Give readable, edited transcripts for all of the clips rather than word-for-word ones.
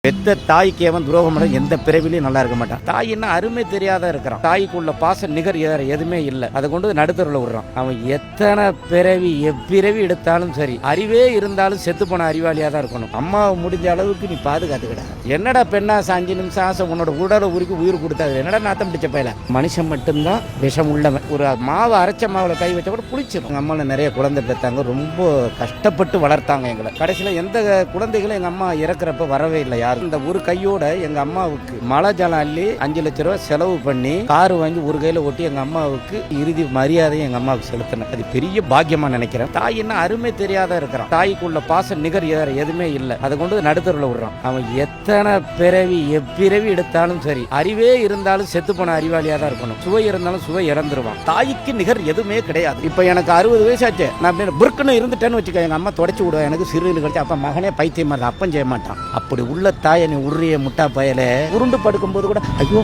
பெத்த தாய்க்கு அவன் துரோகம் பண்ண எந்த பிறவிலையும் நல்லா இருக்க மாட்டான். தாயின்னா அருமை தெரியாத இருக்கிறான். தாய்க்குள்ள பாச நிகர் எதுவுமே இல்லை. அதை கொண்டு நடுத்தரில் விடுறான். அவன் எத்தனை பிறவி எப்பிறவி எடுத்தாலும் சரி, அறிவே இருந்தாலும் செத்து போன அறிவாளியா தான் இருக்கணும். அம்மாவை முடிஞ்ச அளவுக்கு நீ பாதுகாத்துக்கிட. என்னடா பெண்ணா 5 நிமிஷம் ஆசை உன்னோட உடலை உருக்கி உயிர் கொடுத்தாது. என்னடா நாத்தம் பிடிச்ச பையல. மனுஷன் மட்டும்தான் விஷம் உள்ளவன். ஒரு மாவை அரைச்ச மாவுல கை வச்ச கூட புளிச்சிடும். எங்க அம்மாவில் நிறைய குழந்தை பெற்றாங்க. ரொம்ப கஷ்டப்பட்டு வளர்த்தாங்க எங்களை. கடைசியில் எந்த குழந்தைகளும் எங்க அம்மா இறக்குறப்ப வரவே இல்லை. இந்த ஒரு கையோட எங்க அம்மாவுக்கு மழை ஜலம் அள்ளி 5 லட்சம் ரூபாய் செலவு பண்ணி காரு வாங்கி ஒரு கையில ஓட்டி எங்க அம்மாவுக்கு இறுதி மரியாதையை எங்க அம்மாவுக்கு செலுத்தினேன். அது பெரிய பாக்கியமா நினைக்கிறேன். தாயின்னா அருமை தெரியாத இருக்கிறான். தாய்க்குள்ள பாச நிகர் எதுவுமே இல்லை. அதை கொண்டு நடுத்தரில் விடுறான். அவன் எத்தனை பிறவி எப்பிறவி எடுத்தாலும் சரி, அறிவே இருந்தாலும் செத்து போன அறிவாளியா தான் இருக்கணும். சுவை இருந்தாலும் சுவை இறந்துருவான். தாய்க்கு நிகர் எதுவுமே கிடையாது. இப்ப எனக்கு 60 வயசாச்சு. நான் புருக்குன்னு இருந்துட்டேன்னு வச்சுக்க, எங்க அம்மா தொடச்சு விடுவேன். எனக்கு சிறுநீர் கிடைச்சா அப்ப மகனே பைத்தியமா அப்பம் செய்ய மாட்டான். அப்படி உள்ள தாயை நீ உரிய முட்டா பயல உருண்டு படுக்கும் போது கூட ஐயோ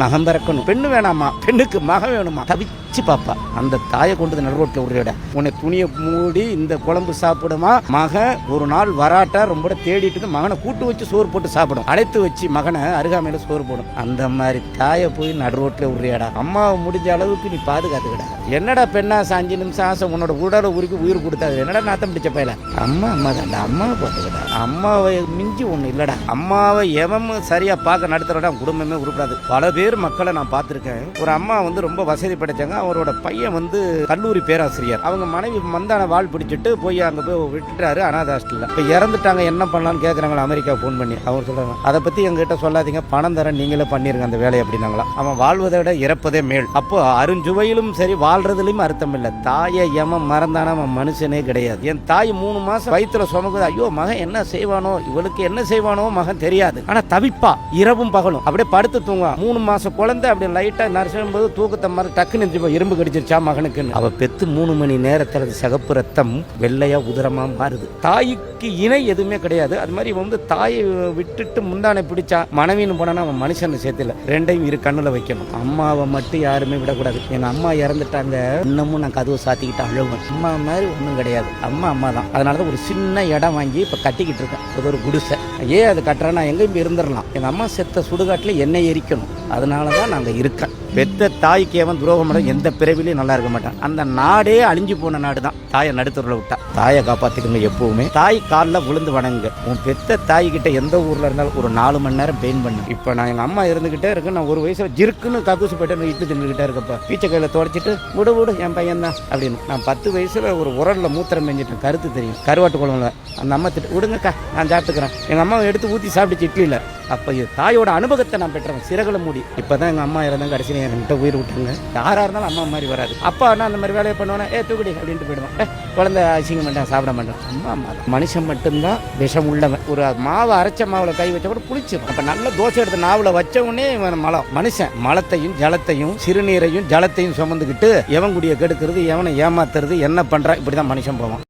மகன் பிறக்கணும், பெண்ணு வேணாமா, பெண்ணுக்கு மகன் வேணுமா, தவிச்சு பாப்பா. அந்த தாயை கொண்டு நடு ரோட்ல உருட உன்னை துணியை மூடி இந்த குழம்பு சாப்பிடுமா. மகன் ஒரு நாள் வராட்டா ரொம்ப தேடிட்டு மகனை கூட்டு வச்சு சோறு போட்டு சாப்பிடும். அழைத்து வச்சு மகனை அருகாமையில சோறு போடும். அந்த மாதிரி தாயை போய் நடு ரோட்ல உருறியாடா. அம்மாவை முடிஞ்ச அளவுக்கு நீ பாதுகாத்துக்கிட. என்னடா பெண்ணா 5 நிமிஷம் ஆசை உன்னோட உடலை உருக்கி உயிர் கொடுத்தாது. என்னடா நாத்தம் பிடிச்ச பையல. அம்மா தான் அம்மாவை பார்த்துக்கிட்ட. அம்மாவை மிஞ்சி ஒண்ணு இல்லடா. அம்மாவை எவன் சரியா பார்க்க நடத்துறடா குடும்பமே உருப்படாது. பல பேர் மக்களை நான் பார்த்திருக்கேன். ஒரு அம்மா ரொம்ப வசதி படைச்சாங்க. அவரோட பையன் கல்லூரி பேராசிரியர். அவங்க மனைவி மந்தான வாழ் பிடிச்சிட்டு போய் அங்க போய் விட்டுட்டாரு அனாதை ஹாஸ்டல்ல. இப்ப இறந்துட்டாங்க, என்ன பண்ணலாம்னு கேக்குறாங்க அமெரிக்கா போன் பண்ணி. அவர் சொல்றாங்க அதை பத்தி எங்கிட்ட சொல்லாதீங்க, பணம் தரேன், நீங்களே பண்ணிருங்க அந்த வேலையை அப்படின்னாங்களா. அவன் வாழ்வதை விட இறப்பதே மேல். அப்போ அருஞ்சுவையிலும் சரி வாழ்றதுலயும் அர்த்தம் இல்லை. தாயை எவன் மறந்தான அவன் மனுஷனே கிடையாது. என் தாய் 3 மாசம் வயிற்றுல சுமக்குது. ஐயோ மகன் என்ன செய்வானோ, இவளுக்கு என்ன செய்வானோ மகன் தெரியாது. ஆனா தவிப்பா இரவும் பகலும். அப்படியே படுத்து தூங்க 3 மாசம் குழந்தை அப்படி லைட்டா நரசும் போது தூக்கத்தை மாதிரி டக்குன்னு இரும்பு கடிச்சிருச்சா மகனுக்கு. அவ பெத்து 3 மணி நேரத்தில் சிகப்பு ரத்தம் வெள்ளையா உதரமா மாறுது. தாய்க்கு இணை எதுவுமே கிடையாது. அது மாதிரி தாயை விட்டுட்டு முந்தானை பிடிச்சா மனைவின்னு போனா அவன் மனுஷன் சேர்த்துல ரெண்டையும் இரு கண்ணுல வைக்கணும். அம்மாவை மட்டும் யாருமே விடக்கூடாது. எங்க அம்மா இறந்துட்டாங்க, இன்னமும் நான் கதவை சாத்திக்கிட்டு அழுவேன். அம்மா மாதிரி ஒன்றும் கிடையாது. அம்மா தான். அதனாலதான் ஒரு சின்ன இடம் வாங்கி இப்ப கட்டிக்கிட்டு இருக்கேன். அது ஒரு குடிசை. ஏன் அது கட்டுறேன்னா எங்கேயும் இருந்துடலாம். எங்க அம்மா செத்த சுடுகாட்டில் எண்ணெய் எரிக்கணும். அதனாலதான் நாங்க இருக்கேன். பெத்த தாய்க்கு அவன் துரோகம் பண்ண எந்த பிறவிலையும் நல்லா இருக்க மாட்டான். அந்த நாடே அழிஞ்சு போன நாடு தான். தாயை நடுத்தரில் விட்டா. தாயை காப்பாத்திக்கங்க. எப்பவுமே தாய் காலில் விழுந்து வணங்குங்க. உன் பெத்த தாய் கிட்ட எந்த ஊர்ல இருந்தாலும் ஒரு 4 மணி நேரம் பெயின் பண்ணு. இப்ப நான் எங்க அம்மா இருந்துகிட்டே இருக்கேன். நான் ஒரு வயசுல ஜிருக்குன்னு கக்கூசு போயிட்டு இட்டு தின்னுகிட்டே இருக்கப்ப பீச்சை கையில தொடச்சிட்டு விடு என் பையன் தான் அப்படின்னு. நான் 10 வயசுல ஒரு உரல்ல மூத்திரம் பெஞ்சிட்டேன். கருத்து தெரியும், கருவாட்டு குழம்புல. அந்த அம்மா திட்டு விடுங்கக்கா நான் சாப்பிட்டுக்கிறேன். எங்க அம்மாவை எடுத்து ஊற்றி சாப்பிட்டு இட்லியில். அப்போ தாயோட அனுபவத்தை நான் பெற்றேன். சிறகலை மூடி. இப்போதான் எங்க அம்மா இருந்தாங்க. கடைசியில் என்கிட்ட உயிர் விட்டுருங்க. யாரா இருந்தாலும் அம்மா மாதிரி வராது. அப்பா நான் அந்த மாதிரி வேலையை பண்ணுவேன். தூக்குடி அப்படின்ட்டு போயிடுவேன். குழந்தை அசிங்க மாட்டேன், சாப்பிட மாட்டேன். அம்மா மனுஷன் மட்டும்தான் விஷம் உள்ளவன். ஒரு மாவை அரைச்ச மாவுல கை வச்ச கூட புளிச்சிடும். அப்ப நல்ல தோசை எடுத்து நாவல வச்ச உடனே மனுஷன் மலத்தையும் ஜலத்தையும் சிறுநீரையும் ஜலத்தையும் சுமந்துக்கிட்டு எவன் குடியை கெடுக்கிறது, எவனை ஏமாத்துறது, என்ன பண்றா, இப்படிதான் மனுஷன் போவான்.